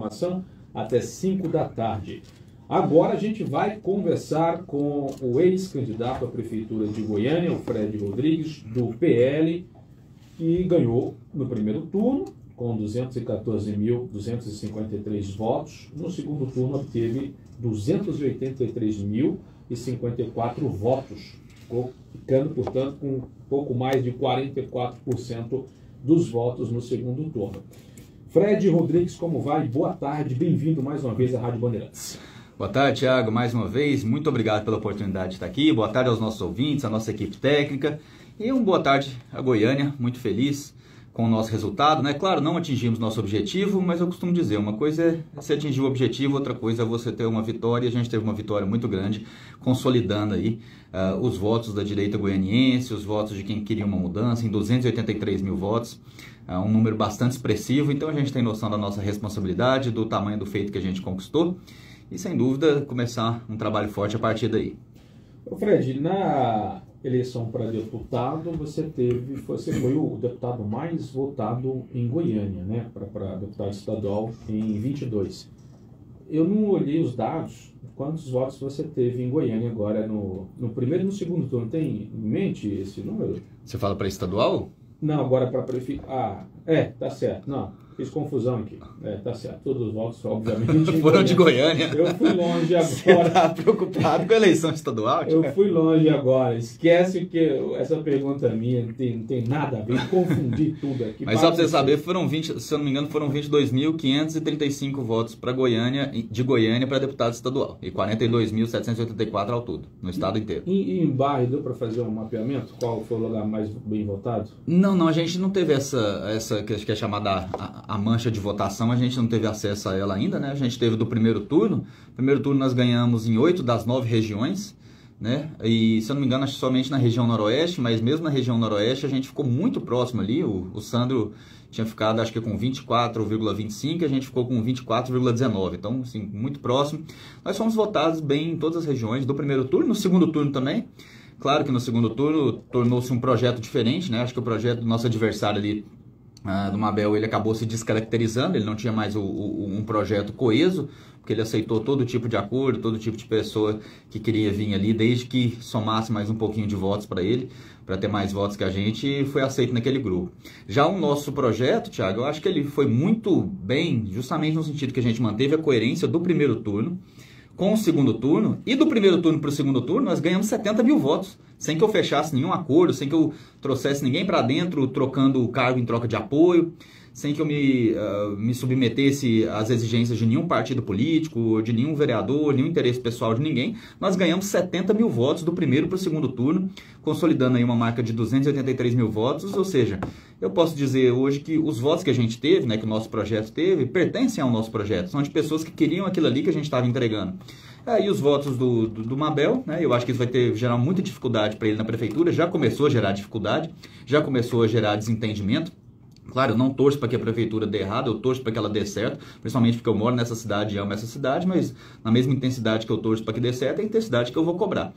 programação até 5 da tarde. Agora a gente vai conversar com o ex-candidato à Prefeitura de Goiânia, o Fred Rodrigues, do PL, que ganhou no primeiro turno, com 214.253 votos. No segundo turno, obteve 283.054 votos, ficando, portanto, com um pouco mais de 44% dos votos no segundo turno. Fred Rodrigues, como vai? Boa tarde, bem-vindo mais uma vez à Rádio Bandeirantes. Boa tarde, Thiago, mais uma vez, muito obrigado pela oportunidade de estar aqui. Boa tarde aos nossos ouvintes, à nossa equipe técnica e uma boa tarde a Goiânia, muito feliz com o nosso resultado, né? Claro, não atingimos nosso objetivo, mas eu costumo dizer, uma coisa é você atingir o objetivo, outra coisa é você ter uma vitória, e a gente teve uma vitória muito grande, consolidando aí os votos da direita goianiense, os votos de quem queria uma mudança, em 283 mil votos, um número bastante expressivo, então a gente tem noção da nossa responsabilidade, do tamanho do feito que a gente conquistou, e sem dúvida começar um trabalho forte a partir daí. Fred, na eleição para deputado, você foi o deputado mais votado em Goiânia, né, para deputado estadual em 22. Eu não olhei os dados, quantos votos você teve em Goiânia agora no primeiro e no segundo turno. Tem em mente esse número? Você fala para estadual? Não, agora para prefeito. Tá certo. Não, fiz confusão aqui. Tá certo. Todos os votos, obviamente. Foram de Goiânia. Eu fui longe agora. Você está preocupado com a eleição estadual? Eu fui longe agora. Esquece que essa pergunta minha não tem nada a ver. Eu confundi tudo aqui. Mas só para você saber, foram 20, se eu não me engano, foram 22.535 votos para Goiânia, de Goiânia para deputado estadual. E 42.784 ao todo, no estado inteiro. E em bairro, deu para fazer um mapeamento? Qual foi o lugar mais bem votado? Não, a gente não teve essa que é chamada a mancha de votação, a gente não teve acesso a ela ainda, né? A gente teve do primeiro turno. Primeiro turno nós ganhamos em 8 das 9 regiões, né? E se eu não me engano, acho que somente na região noroeste, mas mesmo na região noroeste a gente ficou muito próximo ali. O Sandro tinha ficado, acho que com 24,25, a gente ficou com 24,19. Então, assim, muito próximo. Nós fomos votados bem em todas as regiões do primeiro turno, no segundo turno também. Claro que no segundo turno tornou-se um projeto diferente, né? Acho que o projeto do nosso adversário ali, do Mabel, ele acabou se descaracterizando, ele não tinha mais um projeto coeso, porque ele aceitou todo tipo de acordo, todo tipo de pessoa que queria vir ali, desde que somasse mais um pouquinho de votos para ele, para ter mais votos que a gente, e foi aceito naquele grupo. Já o nosso projeto, Thiago, eu acho que ele foi muito bem, justamente no sentido que a gente manteve a coerência do primeiro turno com o segundo turno, e do primeiro turno para o segundo turno nós ganhamos 70 mil votos, sem que eu fechasse nenhum acordo, sem que eu trouxesse ninguém para dentro trocando o cargo em troca de apoio, sem que eu me submetesse às exigências de nenhum partido político, de nenhum vereador, nenhum interesse pessoal de ninguém. Nós ganhamos 70 mil votos do primeiro para o segundo turno, consolidando aí uma marca de 283 mil votos, ou seja, eu posso dizer hoje que os votos que a gente teve, né, que o nosso projeto teve, pertencem ao nosso projeto, são de pessoas que queriam aquilo ali que a gente estava entregando. E os votos do Mabel, né, eu acho que isso vai gerar muita dificuldade para ele na prefeitura, já começou a gerar dificuldade, já começou a gerar desentendimento. Claro, eu não torço para que a prefeitura dê errado, eu torço para que ela dê certo, principalmente porque eu moro nessa cidade e amo essa cidade, mas na mesma intensidade que eu torço para que dê certo, é a intensidade que eu vou cobrar.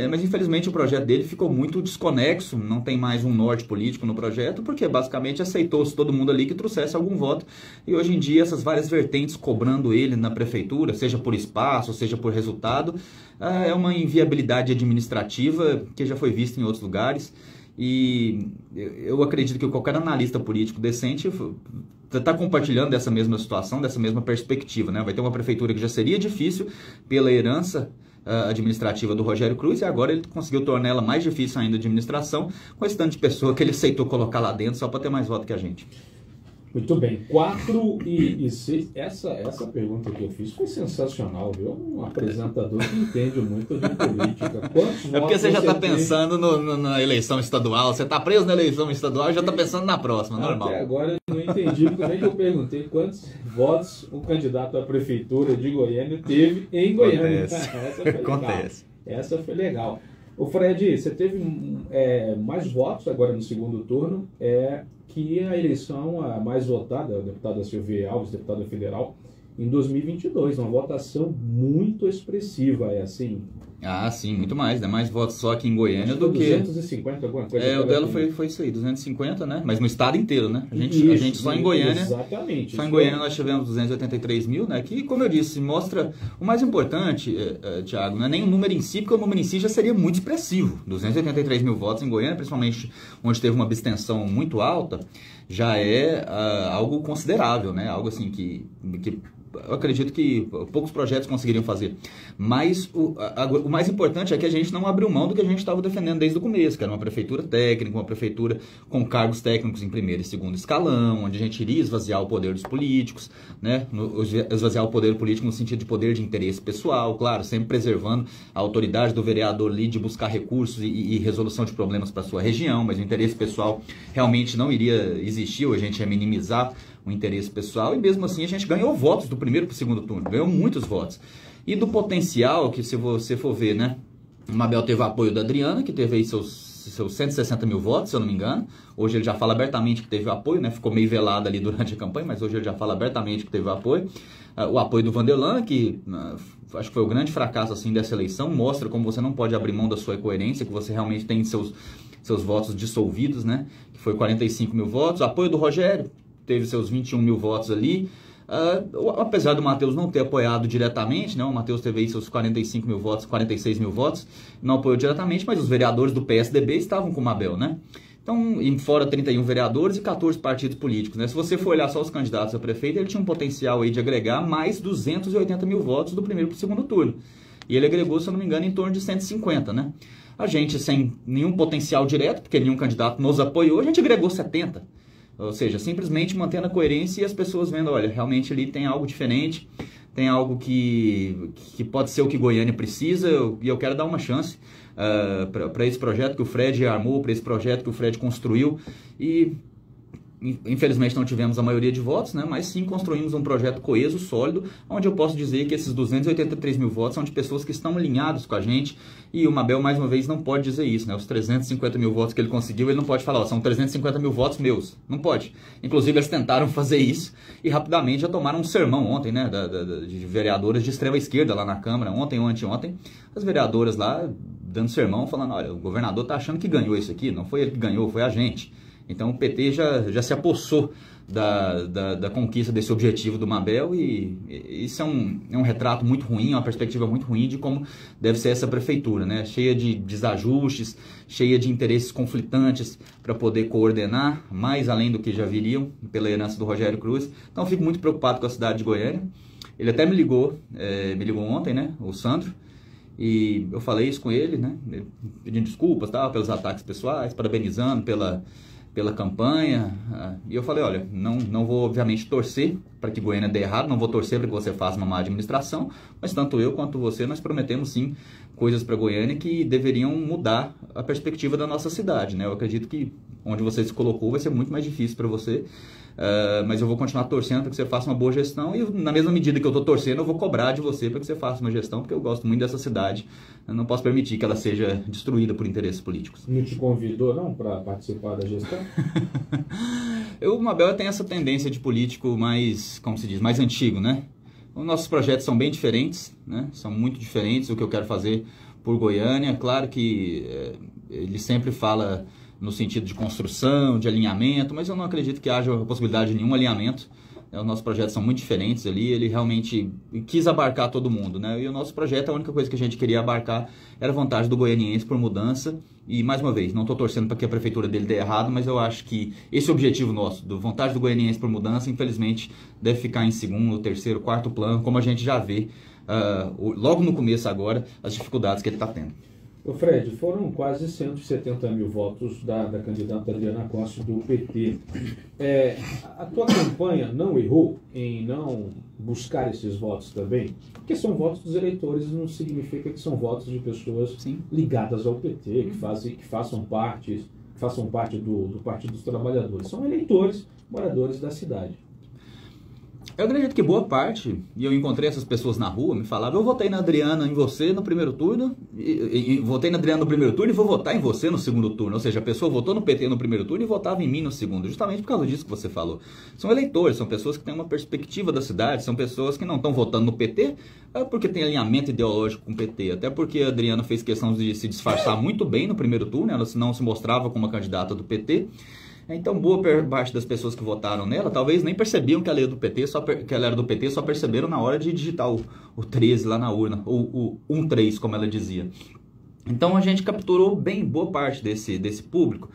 Mas infelizmente o projeto dele ficou muito desconexo, não tem mais um norte político no projeto, porque basicamente aceitou-se todo mundo ali que trouxesse algum voto, e hoje em dia essas várias vertentes cobrando ele na prefeitura, seja por espaço, seja por resultado, é uma inviabilidade administrativa que já foi vista em outros lugares. E eu acredito que qualquer analista político decente está compartilhando dessa mesma situação, dessa mesma perspectiva, né? Vai ter uma prefeitura que já seria difícil pela herança administrativa do Rogério Cruz, e agora ele conseguiu tornar ela mais difícil ainda de administração, com esse tanto de pessoa que ele aceitou colocar lá dentro só para ter mais voto que a gente. Muito bem, 4 e 6, essa pergunta que eu fiz foi sensacional, viu? Um apresentador que entende muito de política. Quantos votos porque você já está pensando na eleição estadual, você está preso na eleição estadual e já está pensando na próxima, normal. Até agora eu não entendi, como é que eu perguntei quantos votos o candidato à prefeitura de Goiânia teve em Goiânia. Acontece. Essa foi legal. Ô Fred, você teve mais votos agora no segundo turno, que a eleição a mais votada, a deputada Silvia Alves, deputada federal, em 2022, uma votação muito expressiva, assim, Ah, sim, muito mais, né? Mais votos só aqui em Goiânia do que... 250, alguma coisa. O dela foi isso aí, 250, né? Mas no estado inteiro, né? A gente só em Goiânia... Exatamente. Só em Goiânia nós tivemos 283 mil, né? Que, como eu disse, mostra... O mais importante, Thiago, não é nem o número em si, porque o número em si já seria muito expressivo. 283 mil votos em Goiânia, principalmente onde teve uma abstenção muito alta, já é algo considerável, né? Algo assim que eu acredito que poucos projetos conseguiriam fazer. Mas o mais importante é que a gente não abriu mão do que a gente estava defendendo desde o começo, que era uma prefeitura técnica, uma prefeitura com cargos técnicos em primeiro e segundo escalão, onde a gente iria esvaziar o poder dos políticos, né? Esvaziar o poder político no sentido de poder de interesse pessoal, claro, sempre preservando a autoridade do vereador ali de buscar recursos e resolução de problemas para a sua região, mas o interesse pessoal realmente não iria existir, ou a gente ia minimizar o interesse pessoal, e mesmo assim a gente ganhou votos do primeiro para o segundo turno, ganhou muitos votos. E do potencial, que se você for ver, né, o Mabel teve o apoio da Adriana, que teve aí seus 160 mil votos, se eu não me engano. Hoje ele já fala abertamente que teve o apoio, né, ficou meio velado ali durante a campanha, mas hoje ele já fala abertamente que teve o apoio. O apoio do Vanderlan, que acho que foi o grande fracasso assim dessa eleição, mostra como você não pode abrir mão da sua coerência, que você realmente tem seus votos dissolvidos, né, que foi 45 mil votos. O apoio do Rogério, teve seus 21 mil votos ali, apesar do Matheus não ter apoiado diretamente, né? O Matheus teve aí seus 45 mil votos, 46 mil votos, não apoiou diretamente, mas os vereadores do PSDB estavam com o Mabel, né? Então, fora 31 vereadores e 14 partidos políticos, né? Se você for olhar só os candidatos a prefeito, ele tinha um potencial aí de agregar mais 280 mil votos do primeiro para o segundo turno. E ele agregou, se eu não me engano, em torno de 150, né? A gente, sem nenhum potencial direto, porque nenhum candidato nos apoiou, a gente agregou 70. Ou seja, simplesmente mantendo a coerência e as pessoas vendo, olha, realmente ali tem algo diferente, tem algo que pode ser o que Goiânia precisa, e eu quero dar uma chance para esse projeto que o Fred armou, para esse projeto que o Fred construiu. E infelizmente não tivemos a maioria de votos, né? Mas sim construímos um projeto coeso, sólido, onde eu posso dizer que esses 283 mil votos são de pessoas que estão alinhadas com a gente, e o Mabel, mais uma vez, não pode dizer isso, né? Os 350 mil votos que ele conseguiu, ele não pode falar, ó, são 350 mil votos meus. Não pode. Inclusive, eles tentaram fazer isso e rapidamente já tomaram um sermão ontem, né? De vereadoras de extrema esquerda lá na Câmara, ontem ou anteontem, as vereadoras lá dando sermão, falando, olha, o governador tá achando que ganhou isso aqui, não foi ele que ganhou, foi a gente. Então o PT já se apossou da conquista desse objetivo do Mabel, e isso é um retrato muito ruim, uma perspectiva muito ruim de como deve ser essa prefeitura, né? Cheia de desajustes, cheia de interesses conflitantes para poder coordenar, mais além do que já viriam pela herança do Rogério Cruz. Então eu fico muito preocupado com a cidade de Goiânia. Ele até me ligou ontem, né, o Sandro, e eu falei isso com ele, né, pedindo desculpas, tá, pelos ataques pessoais, parabenizando pela campanha, e eu falei, olha, não vou obviamente torcer para que Goiânia dê errado, não vou torcer para que você faça uma má administração, mas tanto eu quanto você, nós prometemos sim coisas para Goiânia que deveriam mudar a perspectiva da nossa cidade, né? Eu acredito que onde você se colocou vai ser muito mais difícil para você, mas eu vou continuar torcendo para que você faça uma boa gestão, e na mesma medida que eu estou torcendo, eu vou cobrar de você para que você faça uma gestão, porque eu gosto muito dessa cidade, eu não posso permitir que ela seja destruída por interesses políticos. Não te convidou não para participar da gestão? O Mabel tem essa tendência de político mais, como se diz, mais antigo, né? Os nossos projetos são bem diferentes, né? São muito diferentes do que eu quero fazer por Goiânia. Claro que ele sempre fala no sentido de construção, de alinhamento, mas eu não acredito que haja a possibilidade de nenhum alinhamento. Os nossos projetos são muito diferentes ali, ele realmente quis abarcar todo mundo, né? E o nosso projeto, a única coisa que a gente queria abarcar era a vontade do goianiense por mudança. E, mais uma vez, não estou torcendo para que a prefeitura dele dê errado, mas eu acho que esse objetivo nosso, da vontade do goianiense por mudança, infelizmente, deve ficar em segundo, terceiro, quarto plano, como a gente já vê logo no começo agora, as dificuldades que ele está tendo. O Fred, foram quase 170 mil votos da candidata Adriana Costa do PT. A tua campanha não errou em não buscar esses votos também? Porque são votos dos eleitores, não significa que são votos de pessoas Sim. ligadas ao PT, que façam parte do Partido dos Trabalhadores. São eleitores, moradores da cidade. Eu acredito que boa parte, e eu encontrei essas pessoas na rua, me falavam, eu votei na Adriana em você no primeiro turno, votei na Adriana no primeiro turno e vou votar em você no segundo turno. Ou seja, a pessoa votou no PT no primeiro turno e votava em mim no segundo, justamente por causa disso que você falou. São eleitores, são pessoas que têm uma perspectiva da cidade, são pessoas que não estão votando no PT porque tem alinhamento ideológico com o PT, até porque a Adriana fez questão de se disfarçar muito bem no primeiro turno, ela não se mostrava como uma candidata do PT. Então, boa parte das pessoas que votaram nela, talvez nem percebiam que ela era do PT, só perceberam na hora de digitar o 13 lá na urna, ou o 13, como ela dizia. Então, a gente capturou bem boa parte desse público.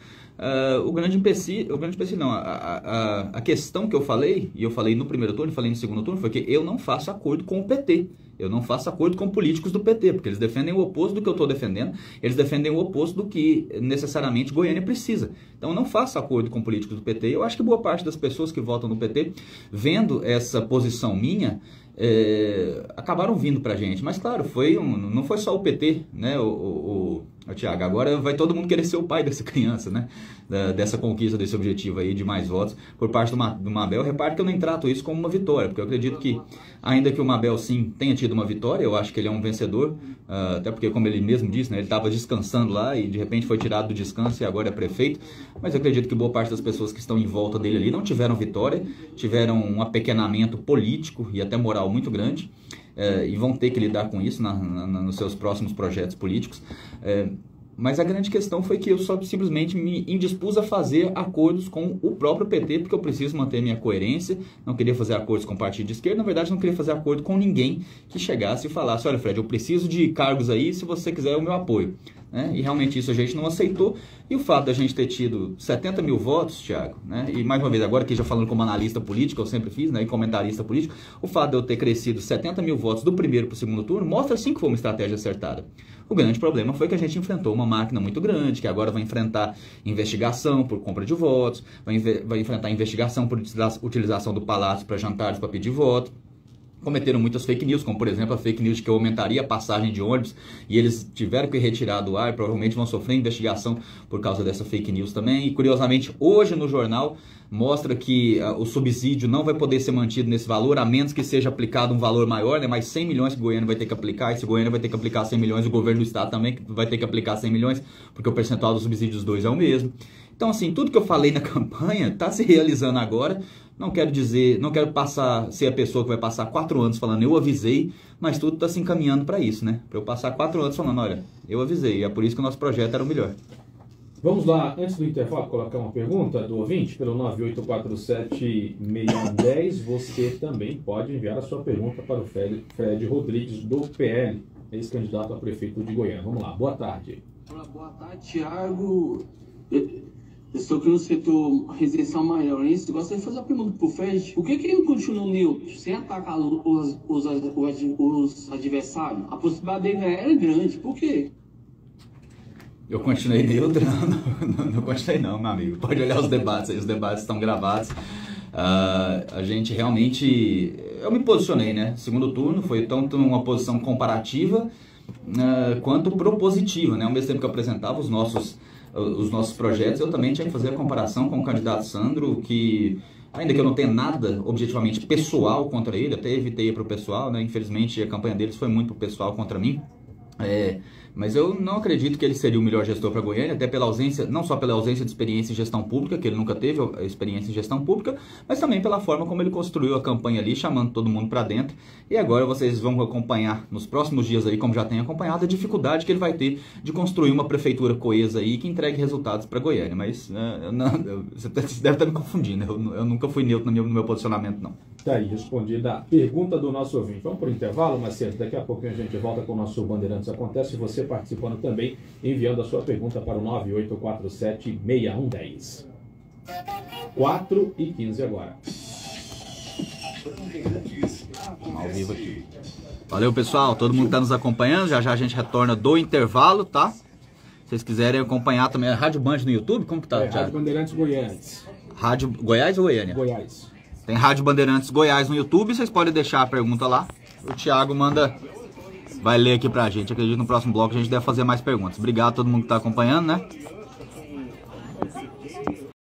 O grande empecilho não, a questão que eu falei, e eu falei no primeiro turno e falei no segundo turno, foi que eu não faço acordo com o PT. Eu não faço acordo com políticos do PT, porque eles defendem o oposto do que eu estou defendendo, eles defendem o oposto do que necessariamente Goiânia precisa. Então eu não faço acordo com políticos do PT. Eu acho que boa parte das pessoas que votam no PT, vendo essa posição minha, acabaram vindo pra gente. Mas claro, não foi só o PT, né, Tiago, agora vai todo mundo querer ser o pai dessa criança, né? Dessa conquista, desse objetivo aí de mais votos por parte do Mabel. Repare que eu nem trato isso como uma vitória, porque eu acredito que, ainda que o Mabel sim tenha tido uma vitória, eu acho que ele é um vencedor, até porque, como ele mesmo disse, né, ele estava descansando lá e de repente foi tirado do descanso e agora é prefeito. Mas eu acredito que boa parte das pessoas que estão em volta dele ali não tiveram vitória, tiveram um apequenamento político e até moral muito grande. E vão ter que lidar com isso nos seus próximos projetos políticos. Mas a grande questão foi que eu só simplesmente me indispus a fazer acordos com o próprio PT, porque eu preciso manter minha coerência, não queria fazer acordos com o partido de esquerda, na verdade não queria fazer acordo com ninguém que chegasse e falasse, olha Fred, eu preciso de cargos aí, se você quiser o meu apoio. E realmente isso a gente não aceitou, e o fato da gente ter tido 70 mil votos, Thiago, né? E mais uma vez, agora que já falando como analista político, eu sempre fiz, né, e comentarista político, o fato de eu ter crescido 70 mil votos do primeiro para o segundo turno, mostra sim que foi uma estratégia acertada. O grande problema foi que a gente enfrentou uma máquina muito grande, que agora vai enfrentar investigação por compra de votos, vai enfrentar investigação por utilização do palácio para jantares para pedir voto. Cometeram muitas fake news, como por exemplo a fake news de que eu aumentaria a passagem de ônibus e eles tiveram que retirar do ar, provavelmente vão sofrer investigação por causa dessa fake news também. E curiosamente, hoje no jornal mostra que o subsídio não vai poder ser mantido nesse valor, a menos que seja aplicado um valor maior, né? Mais 100 milhões que o Goiânia vai ter que aplicar, e se o Goiânia vai ter que aplicar 100 milhões, o governo do estado também vai ter que aplicar 100 milhões, porque o percentual do subsídio dos dois é o mesmo. Então assim, tudo que eu falei na campanha está se realizando agora. Não quero ser a pessoa que vai passar 4 anos falando, eu avisei, mas tudo está se encaminhando para isso, né? Para eu passar 4 anos falando, olha, eu avisei, e é por isso que o nosso projeto era o melhor. Vamos lá, antes do intervalo, colocar uma pergunta do ouvinte pelo 9847-6110. Você também pode enviar a sua pergunta para o Fred Rodrigues, do PL, ex-candidato a prefeito de Goiânia. Vamos lá, boa tarde. Olá, boa tarde, Thiago. Eu estou aqui no setor residencial maiorense. Gostaria de fazer uma pergunta para o Fred. Por que ele continua neutro, sem atacar os adversários? A possibilidade dele era grande. Por quê? Eu continuei neutro? Não continuei não, meu amigo. Pode olhar os debates aí, os debates estão gravados. A gente realmente... Eu me posicionei, né? Segundo turno foi tanto uma posição comparativa quanto propositiva, né? Ao mesmo tempo que eu apresentava os nossos projetos, eu também tinha que fazer a comparação com o candidato Sandro, que, ainda que eu não tenha nada objetivamente pessoal contra ele, até evitei para o pessoal, né? Infelizmente a campanha deles foi muito pro pessoal contra mim. Mas eu não acredito que ele seria o melhor gestor para Goiânia, até pela ausência, não só pela ausência de experiência em gestão pública, que ele nunca teve experiência em gestão pública, mas também pela forma como ele construiu a campanha ali, chamando todo mundo para dentro. E agora vocês vão acompanhar nos próximos dias aí, como já tem acompanhado, a dificuldade que ele vai ter de construir uma prefeitura coesa aí que entregue resultados para Goiânia. Mas você deve estar me confundindo, eu nunca fui neutro no meu posicionamento, não. Tá aí, respondida a pergunta do nosso ouvinte. Vamos por intervalo, Marcelo. Daqui a pouquinho a gente volta com o nosso Bandeirantes Acontece. Você participando também, enviando a sua pergunta para o 9847-6110. 4h15 agora. Ao vivo aqui. Valeu, pessoal. Todo mundo que está nos acompanhando. Já já a gente retorna do intervalo, tá? Se vocês quiserem acompanhar também a Rádio Band no YouTube, como que tá, Thiago? Rádio Bandeirantes Goiânia. Rádio Goiás ou Goiânia? Goiás. Tem Rádio Bandeirantes Goiás no YouTube, vocês podem deixar a pergunta lá. O Thiago vai ler aqui pra gente. Acredito que no próximo bloco a gente deve fazer mais perguntas. Obrigado a todo mundo que tá acompanhando, né?